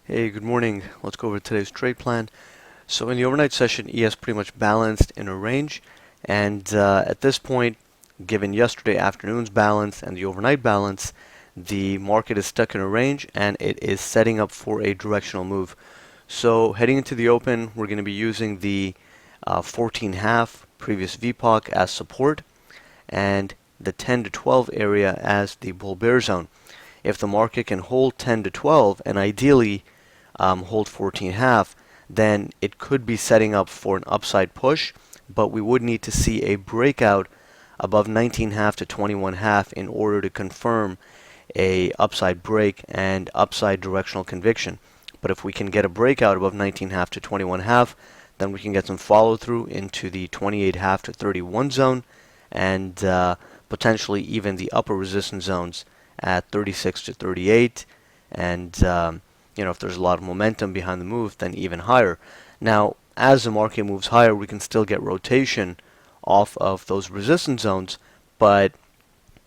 Hey, good morning. Let's go over today's trade plan. So in the overnight session, ES pretty much balanced in a range, and at this point, given yesterday afternoon's balance and the overnight balance, the market is stuck in a range and it is setting up for a directional move. So heading into the open, we're going to be using the 14.5 previous VPOC as support and the 10 to 12 area as the bull bear zone. If the market can hold 10 to 12 and ideally hold 14.5, then it could be setting up for an upside push, but we would need to see a breakout above 19.5 to 21.5 in order to confirm a upside break and upside directional conviction. But if we can get a breakout above 19.5 to 21.5, then we can get some follow through into the 28.5 to 31 zone and potentially even the upper resistance zones at 36 to 38 and if there's a lot of momentum behind the move, then even higher. Now, as the market moves higher, we can still get rotation off of those resistance zones, but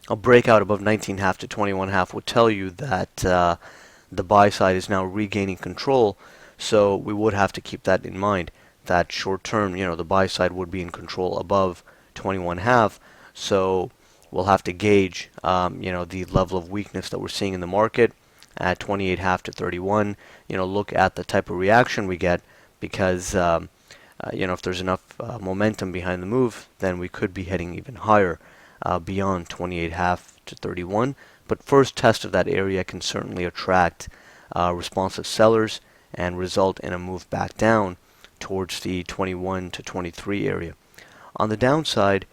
a breakout above 19.5 to 21.5 would tell you that the buy side is now regaining control. So we would have to keep that in mind. That short term, the buy side would be in control above 21.5. So we'll have to gauge, the level of weakness that we're seeing in the market at 28.5 to 31. Look at the type of reaction we get because, if there's enough momentum behind the move, then we could be heading even higher beyond 28.5 to 31. But first test of that area can certainly attract responsive sellers and result in a move back down towards the 21 to 23 area. On the downside,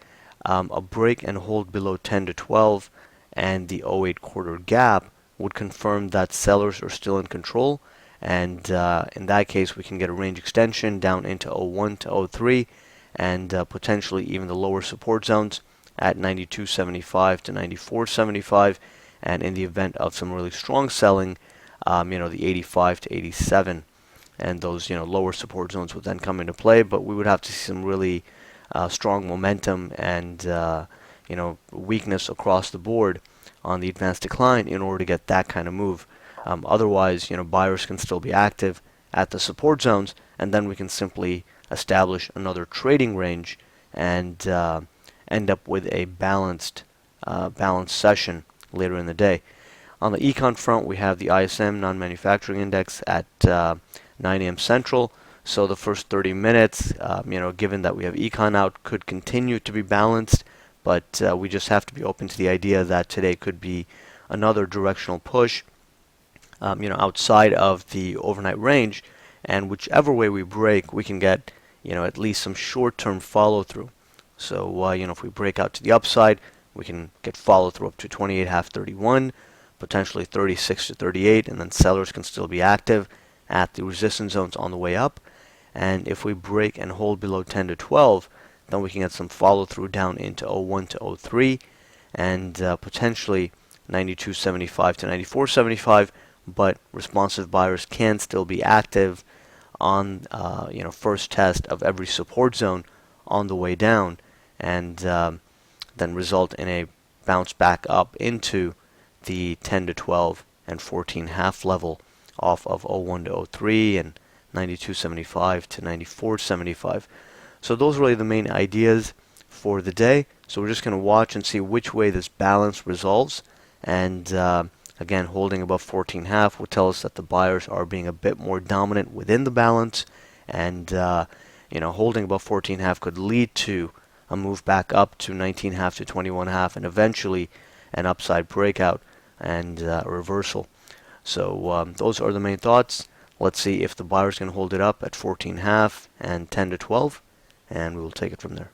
a break and hold below 10 to 12 and the 08 quarter gap would confirm that sellers are still in control, and in that case we can get a range extension down into 01 to 03 and potentially even the lower support zones at 92.75 to 94.75, and in the event of some really strong selling, the 85 to 87, and those lower support zones would then come into play, but we would have to see some really strong momentum and weakness across the board on the advanced decline in order to get that kind of move. Otherwise, buyers can still be active at the support zones, and then we can simply establish another trading range and end up with a balanced session later in the day. On the econ front, we have the ISM non-manufacturing index at 9 a.m. Central. So the first 30 minutes, given that we have econ out, could continue to be balanced, but we just have to be open to the idea that today could be another directional push, outside of the overnight range, and whichever way we break, we can get, at least some short-term follow-through. So, if we break out to the upside, we can get follow-through up to 28.5, 31, potentially 36 to 38, and then sellers can still be active at the resistance zones on the way up. And if we break and hold below 10 to 12, then we can get some follow-through down into 01 to 03 and potentially 92.75 to 94.75, but responsive buyers can still be active on first test of every support zone on the way down, and then result in a bounce back up into the 10 to 12 and 14.5 level off of 01 to 03 and 92.75 to 94.75. So those are really the main ideas for the day. So we're just going to watch and see which way this balance resolves. And again, holding above 14.5 will tell us that the buyers are being a bit more dominant within the balance. And holding above 14.5 could lead to a move back up to 19.5 to 21.5, and eventually an upside breakout and a reversal. So those are the main thoughts. Let's see if the buyers can hold it up at 14.5 and 10 to 12, and we will take it from there.